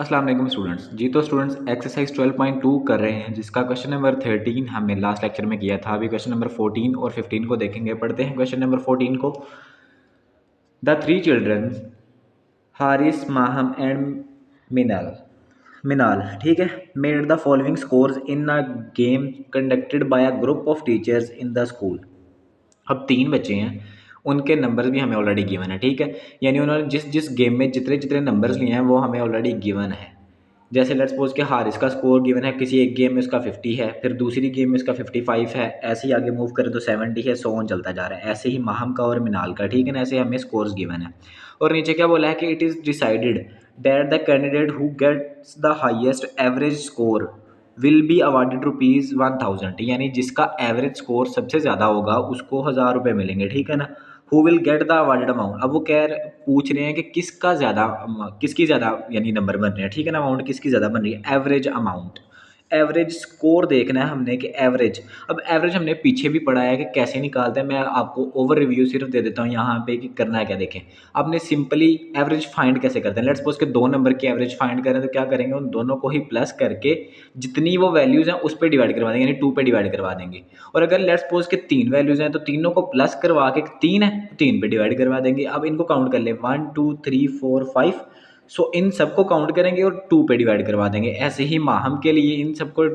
अस्सलाम वालेकुम स्टूडेंट्स जी। तो स्टूडेंट्स एक्सरसाइज 12.2 कर रहे हैं, जिसका क्वेश्चन नंबर 13 हमने लास्ट लेक्चर में किया था। अभी क्वेश्चन नंबर 14 और 15 को देखेंगे। पढ़ते हैं क्वेश्चन नंबर 14 को। The three children Haris, Maham and Minal Minal ठीक है, made the following scores in a game conducted by a group of teachers in the school. अब तीन बच्चे हैं, उनके नंबर्स भी हमें ऑलरेडी गिवन है। ठीक है, यानी उन्होंने जिस जिस गेम में जितने जितने नंबर्स लिए हैं वो हमें ऑलरेडी गिवन है। जैसे लेट्स सपोज कि हारिस का स्कोर गिवन है, किसी एक गेम में उसका 50 है, फिर दूसरी गेम में उसका 55 है, ऐसे ही आगे मूव करें तो 70 है, सो ऑन चलता जा रहा है। ऐसे ही माहम का और मिनाल का, ठीक है ना, ऐसे हमें स्कोर्स गिवन है। और नीचे क्या बोला है कि it is decided that the candidate who gets the highest average score will be awarded ₹1000, यानी जिसका एवरेज स्कोर सबसे ज़्यादा होगा उसको 1000 रुपये मिलेंगे। ठीक है ना। Who will get the awarded amount, अब वो पूछ रहे हैं कि किसका ज़्यादा, किसकी ज़्यादा यानी नंबर बन रहे हैं। ठीक है ना, अमाउंट किसकी ज़्यादा बन रही है, एवरेज अमाउंट। एवरेज स्कोर देखना है हमने कि एवरेज, अब एवरेज हमने पीछे भी पढ़ा है कि कैसे निकालते हैं। मैं आपको ओवर रिव्यू सिर्फ दे देता हूँ यहाँ पे कि करना है क्या। देखें, आपने सिंपली एवरेज फाइंड कैसे करते हैं। लेट्स सपोज के दो नंबर की एवरेज फाइंड करें तो क्या करेंगे, उन दोनों को ही प्लस करके जितनी वो वैल्यूज़ हैं उस पर डिवाइड करवा देंगे, यानी 2 पे डिवाइड करवा देंगे। और अगर लेट्स सपोज के तीन वैल्यूज़ हैं तो तीनों को प्लस करवा के, तीन है तो 3 पे डिवाइड करवा देंगे। अब इनको काउंट कर ले, 1 2 3 4 5। सो इन सबको काउंट करेंगे और 2 पे डिवाइड करवा देंगे। ऐसे ही माहम के लिए इन सबको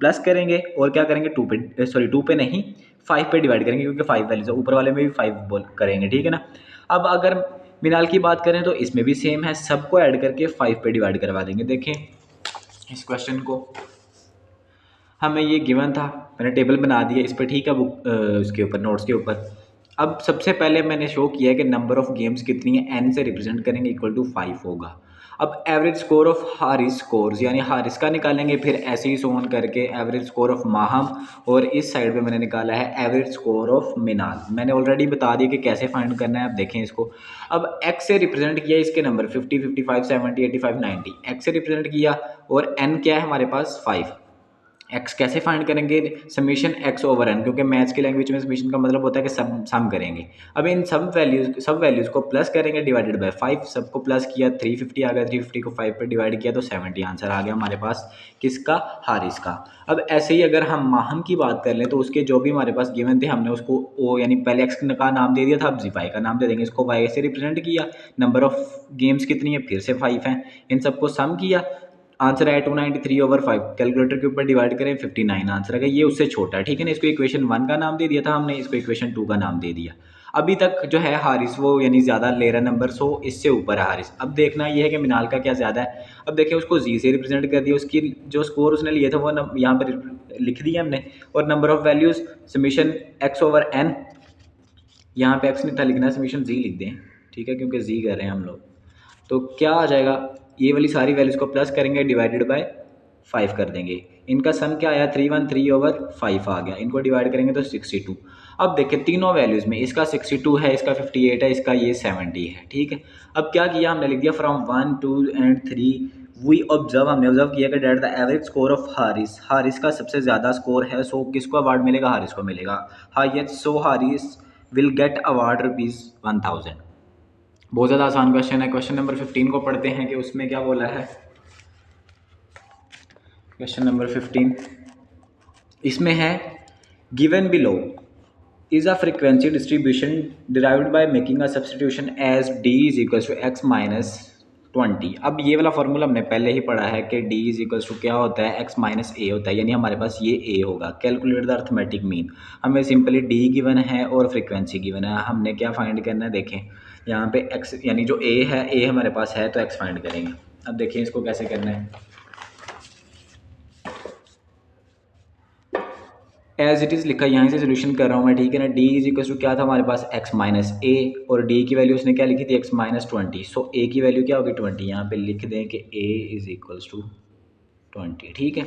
प्लस करेंगे और क्या करेंगे, 2 पे, सॉरी 2 पे नहीं, 5 पे डिवाइड करेंगे, क्योंकि 5 वैल्यूज है, ऊपर वाले में भी 5 बोल करेंगे। ठीक है ना। अब अगर मिनाल की बात करें तो इसमें भी सेम है, सबको ऐड करके 5 पे डिवाइड करवा देंगे। देखें इस क्वेश्चन को, हमें ये गिवन था, मैंने टेबल बना दिया इस पर। ठीक है, बुक उसके ऊपर, नोट्स के ऊपर। अब सबसे पहले मैंने शो किया है कि नंबर ऑफ़ गेम्स कितनी है, n से रिप्रेजेंट करेंगे, इक्वल टू 5 होगा। अब average score of Haris scores, यानी हारिस का निकालेंगे, फिर ऐसे ही सोन करके एवरेज स्कोर ऑफ माहम, और इस साइड पे मैंने निकाला है एवरेज स्कोर ऑफ मिनाल। मैंने ऑलरेडी बता दिया कि कैसे फाइंड करना है। अब देखें इसको, अब x से रिप्रेजेंट किया इसके नंबर 50 55 70 85 90, x से रिप्रेजेंट किया, और n क्या है हमारे पास 5। एक्स कैसे फाइंड करेंगे, समीशन एक्स ओवर एन, क्योंकि मैथ्स की लैंग्वेज में समीशन का मतलब होता है कि सम करेंगे। अब इन सब वैल्यूज़ को प्लस करेंगे डिवाइडेड बाय 5, सबको प्लस किया, 350 आ गया, 350 को 5 पे डिवाइड किया तो 70 आंसर आ गया हमारे पास, किसका, हारिस का। अब ऐसे ही अगर हम माहम की बात कर लें तो उसके जो भी हमारे पास गिवन थे, हमने उसको ओ यानी पहले एक्स का नाम दे दिया था, अब जी वाई का नाम दे देंगे। इसको वाई से रिप्रेजेंट किया, नंबर ऑफ गेम्स कितनी है, फिर से 5 हैं, इन सबको सम किया, आंसर आया 293/5। कैलकुलेटर के ऊपर डिवाइड करें, 59 आंसर आ गया। ये उससे छोटा है, ठीक है ना। इसको इक्वेशन 1 का नाम दे दिया था हमने, इसको इक्वेशन 2 का नाम दे दिया। अभी तक जो है हारिस वो यानी ज़्यादा ले रहा नंबर, सो इससे ऊपर है हारिस। अब देखना ये है कि मिनाल का क्या ज़्यादा है। अब देखिए उसको जी से रिप्रेजेंट कर दिया, उसकी जो स्कोर उसने लिए थे वो यहाँ पर लिख दिया हमने, और number of values summation x over n, यहाँ पे एक्स नहीं था लिखना, समीशन जी लिख दें, ठीक है, क्योंकि जी कर रहे हैं हम लोग। तो क्या आ जाएगा, ये वाली सारी वैल्यूज़ को प्लस करेंगे, डिवाइडेड बाय 5 कर देंगे। इनका सम क्या आया, 313/5 आ गया। इनको डिवाइड करेंगे तो 62। अब देखिए तीनों वैल्यूज़ में इसका 62 है, इसका 58 है, इसका ये 70 है। ठीक है, अब क्या किया हमने, लिख दिया फ्रॉम 1 2 एंड 3 वी ऑब्जर्व, हमने ऑब्जर्व किया कि that the average score of Haris, Haris का सबसे ज़्यादा स्कोर है, सो किसको अवार्ड मिलेगा, हारिस को मिलेगा highest, so Haris will get award ₹1000। बहुत ज़्यादा आसान क्वेश्चन है। क्वेश्चन नंबर 15 को पढ़ते हैं कि उसमें क्या बोला है। क्वेश्चन नंबर 15 इसमें है, given below is a frequency distribution derived by making a substitution as d is equals to x minus 20। अब ये वाला फॉर्मूला हमने पहले ही पढ़ा है कि डी इज इक्वल्स टू क्या होता है, एक्स माइनस ए होता है, यानी हमारे पास ये ए होगा। कैलकुलेट द अर्थमेटिक मीन, हमें सिंपली डी गिवन है और फ्रीक्वेंसी गिवन है, हमने क्या फाइंड करना है। देखें यहाँ पे एक्स यानी जो ए है, ए हमारे पास है तो एक्स फाइंड करेंगे। अब देखिए इसको कैसे करना है, एज इट इज़ लिखा, यहाँ से सोल्यूशन कर रहा हूँ मैं, ठीक है ना। डी इज इक्वल टू क्या था हमारे पास, एक्स माइनस ए, और डी की वैल्यू उसने क्या लिखी थी, एक्स माइनस 20। सो ए की वैल्यू क्या होगी, 20। यहाँ पे लिख दें कि ए इज इक्वल्स टू 20। ठीक है,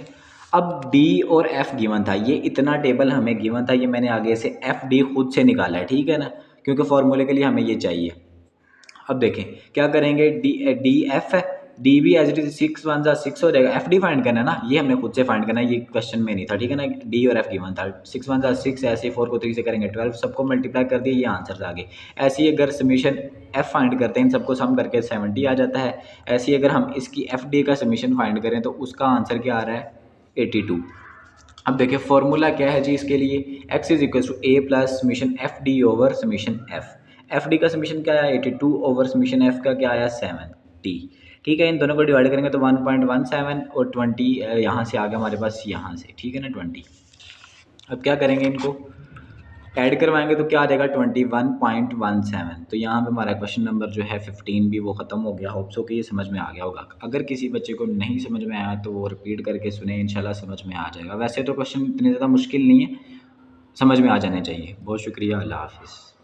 अब डी और एफ गिवन था, ये इतना टेबल हमें गिवन था, ये मैंने आगे से एफ डी खुद से निकाला है, ठीक है ना, क्योंकि फॉर्मूले के लिए हमें ये चाहिए। अब देखें क्या करेंगे, डी डी एफ है, डी भी एज इट इज 6 1 6 हो जाएगा। एफ डी फाइंड करना है ना, ये हमने खुद से फाइंड करना है, ये क्वेश्चन में नहीं था, ठीक है ना। डी और एफ गिवन था, 6 1 6, ऐसे 4 को 3 से करेंगे 12, सबको मल्टीप्लाई कर दिया, ये आंसर आ गए। ऐसे ही अगर समीशन एफ फाइंड करते हैं, इन सबको सम करके 70 आ जाता है। ऐसे ही अगर हम इसकी एफ डी का समीशन फाइंड करें तो उसका आंसर क्या आ रहा है, 82। अब देखिए फॉर्मूला क्या है जी इसके लिए, x is equal to a plus summation f d over summation f d का समीशन क्या आया 82 ओवर समीशन एफ का क्या आया 70। ठीक है, इन दोनों को डिवाइड करेंगे तो 1.17 और 20 यहाँ से आ गया हमारे पास, यहाँ से, ठीक है ना 20। अब क्या करेंगे, इनको ऐड करवाएंगे तो क्या आ जाएगा 21.17। तो यहाँ पे हमारा क्वेश्चन नंबर जो है 15 भी वो ख़त्म हो गया। होप सो कि ये समझ में आ गया होगा। अगर किसी बच्चे को नहीं समझ में आया तो वो रिपीट करके सुने, इंशाल्लाह समझ में आ जाएगा। वैसे तो क्वेश्चन इतने ज़्यादा मुश्किल नहीं है, समझ में आ जाने चाहिए। बहुत शुक्रिया, अल्लाह हाफिज़।